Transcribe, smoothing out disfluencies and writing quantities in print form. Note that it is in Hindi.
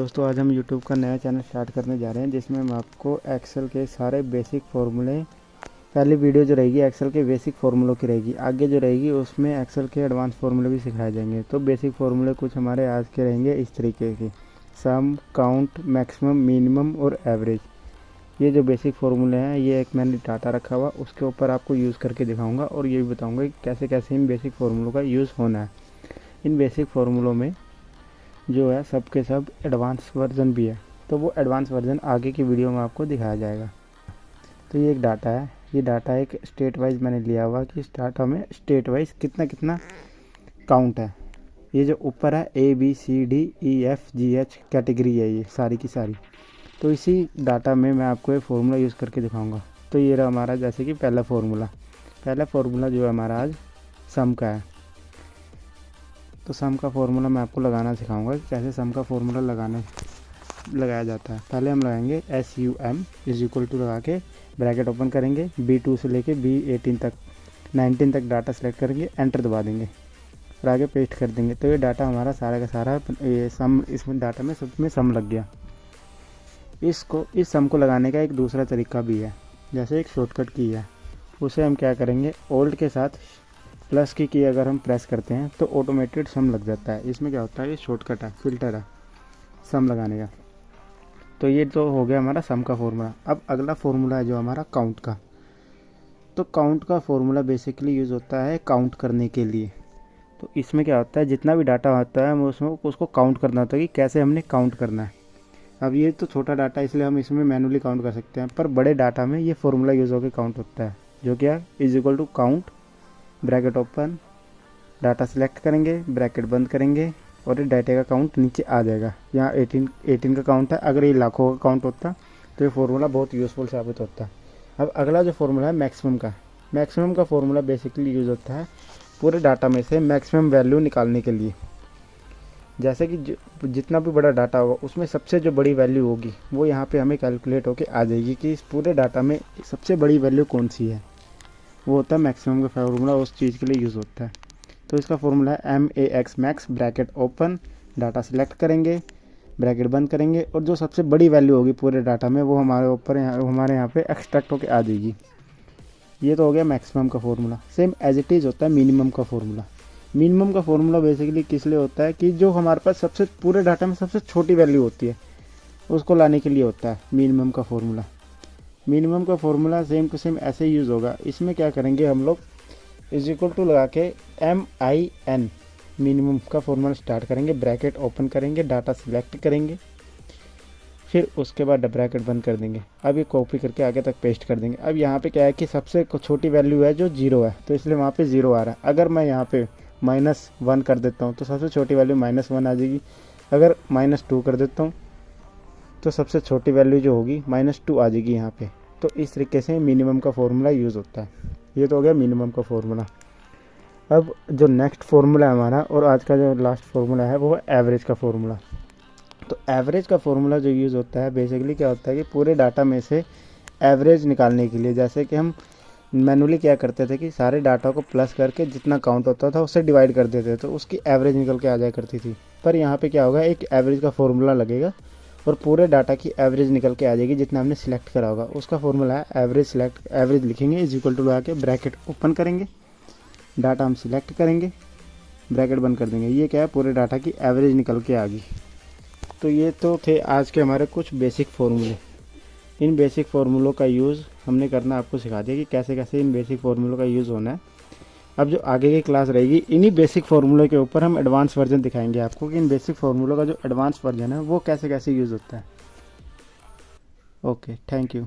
दोस्तों आज हम YouTube का नया चैनल स्टार्ट करने जा रहे हैं जिसमें हम आपको एक्सेल के सारे बेसिक फार्मूले, पहली वीडियो जो रहेगी एक्सेल के बेसिक फार्मूलों की रहेगी, आगे जो रहेगी उसमें एक्सेल के एडवांस फार्मूले भी सिखाए जाएंगे। तो बेसिक फार्मूले कुछ हमारे आज के रहेंगे इस तरीके के: सम, काउंट, मैक्सिमम, मिनिमम और एवरेज। ये जो बेसिक फार्मूले हैं ये एक मैंने डाटा रखा हुआ, उसके ऊपर आपको यूज़ करके दिखाऊँगा और ये भी बताऊँगा कि कैसे कैसे इन बेसिक फार्मूलों का यूज़ होना है। इन बेसिक फार्मूलों में जो है सब के सब एडवांस वर्जन भी है, तो वो एडवांस वर्जन आगे की वीडियो में आपको दिखाया जाएगा। तो ये एक डाटा है, ये डाटा एक स्टेट वाइज मैंने लिया हुआ कि इस डाटा में स्टेट वाइज कितना कितना काउंट है। ये जो ऊपर है ABCDEFGH कैटेगरी है, ये सारी की सारी। तो इसी डाटा में मैं आपको एक फार्मूला यूज़ करके दिखाऊंगा। तो ये रहा हमारा जैसे कि पहला फार्मूला जो है हमारा आज सम का है। तो सम का फार्मूला मैं आपको लगाना सिखाऊंगा कि कैसे सम का फार्मूला लगाया जाता है। पहले हम लगाएंगे SUM = लगा के ब्रैकेट ओपन करेंगे, B2 से लेके B18 तक 19 तक डाटा सेलेक्ट करेंगे, एंटर दबा देंगे और आगे पेस्ट कर देंगे। तो ये डाटा हमारा सारा का सारा ये सम, इसमें डाटा में सब में सम लग गया। इस सम को लगाने का एक दूसरा तरीका भी है, जैसे एक शॉर्टकट की है। उसे हम क्या करेंगे, ओल्ड के साथ प्लस की अगर हम प्रेस करते हैं तो ऑटोमेटेड सम लग जाता है। इसमें क्या होता है, ये शॉर्टकट है, फिल्टर है सम लगाने का। तो ये तो हो गया हमारा सम का फार्मूला। अब अगला फार्मूला है जो हमारा काउंट का। तो काउंट का फार्मूला बेसिकली यूज़ होता है काउंट करने के लिए। तो इसमें क्या होता है, जितना भी डाटा होता है उसमें उसको काउंट करना होता है कि कैसे हमने काउंट करना है। अब ये तो छोटा डाटा इसलिए हम इसमें मैनुअली काउंट कर सकते हैं, पर बड़े डाटा में ये फार्मूला यूज़ होकर काउंट होता है, जो क्या = count, bracket open, data select करेंगे, ब्रैकेट बंद करेंगे और ये डाटा का काउंट नीचे आ जाएगा। यहाँ 18 का काउंट है। अगर ये लाखों का काउंट होता तो ये फार्मूला बहुत यूज़फुल साबित होता है। अब अगला जो फार्मूला है मैक्सिमम का फार्मूला बेसिकली यूज़ होता है पूरे डाटा में से मैक्सिमम वैल्यू निकालने के लिए। जैसे कि जितना भी बड़ा डाटा होगा उसमें सबसे जो बड़ी वैल्यू होगी वो यहाँ पे हमें कैलकुलेट होके आ जाएगी कि इस पूरे डाटा में सबसे बड़ी वैल्यू कौन सी है। वो होता है मैक्सिमम का फार्मूला, उस चीज़ के लिए यूज़ होता है। तो इसका फार्मूला है MAX max, bracket open, data select करेंगे, ब्रैकेट बंद करेंगे और जो सबसे बड़ी वैल्यू होगी पूरे डाटा में वो हमारे यहाँ पे एक्सट्रैक्ट होके आ जाएगी। ये तो हो गया मैक्सिमम का formula. Same as it is होता है मिनिमम का फार्मूला। मिनिमम का फार्मूला बेसिकली किस लिए होता है कि जो हमारे पास सबसे पूरे डाटा में सबसे छोटी वैल्यू होती है उसको लाने के लिए होता है मिनिमम का फार्मूला। मिनिमम का फार्मूला सेम टू सेम ऐसे ही यूज़ होगा। इसमें क्या करेंगे हम लोग = लगा के MIN मिनिमम का फार्मूला स्टार्ट करेंगे, ब्रैकेट ओपन करेंगे, डाटा सिलेक्ट करेंगे, फिर उसके बाद ब्रैकेट बंद कर देंगे। अब ये कॉपी करके आगे तक पेस्ट कर देंगे। अब यहाँ पे क्या है कि सबसे छोटी वैल्यू है जो 0 है, तो इसलिए वहाँ पे 0 आ रहा है। अगर मैं यहाँ पे -1 कर देता हूँ तो सबसे छोटी वैल्यू -1 आ जाएगी। अगर -2 कर देता हूँ तो सबसे छोटी वैल्यू जो होगी -2 आ जाएगी यहाँ पे। तो इस तरीके से मिनिमम का फार्मूला यूज़ होता है। ये तो हो गया मिनिमम का फार्मूला। अब जो नेक्स्ट फार्मूला है हमारा और आज का जो लास्ट फार्मूला है वो है एवरेज का फार्मूला। तो एवरेज का फार्मूला जो यूज़ होता है बेसिकली क्या होता है कि पूरे डाटा में से एवरेज निकालने के लिए, जैसे कि हम मैनुअली क्या करते थे कि सारे डाटा को प्लस करके जितना काउंट होता था उससे डिवाइड कर देते थे तो उसकी एवरेज निकल के आ जाया करती थी। पर यहाँ पे क्या होगा, एक एवरेज का फार्मूला लगेगा और पूरे डाटा की एवरेज निकल के आ जाएगी जितना हमने सिलेक्ट करा होगा। उसका फार्मूला है एवरेज लिखेंगे = लगा के ब्रैकेट ओपन करेंगे, डाटा हम सिलेक्ट करेंगे, ब्रैकेट बंद कर देंगे। ये क्या है, पूरे डाटा की एवरेज निकल के आ गई। तो ये तो थे आज के हमारे कुछ बेसिक फार्मूले। इन बेसिक फार्मूलों का यूज़ हमने करना आपको सिखा दिया कि कैसे कैसे इन बेसिक फार्मूलों का यूज़ होना है। अब जो आगे की क्लास रहेगी इन्हीं बेसिक फार्मूलों के ऊपर हम एडवांस वर्जन दिखाएंगे आपको कि इन बेसिक फार्मूलों का जो एडवांस वर्जन है वो कैसे कैसे यूज़ होता है। Okay, thank you.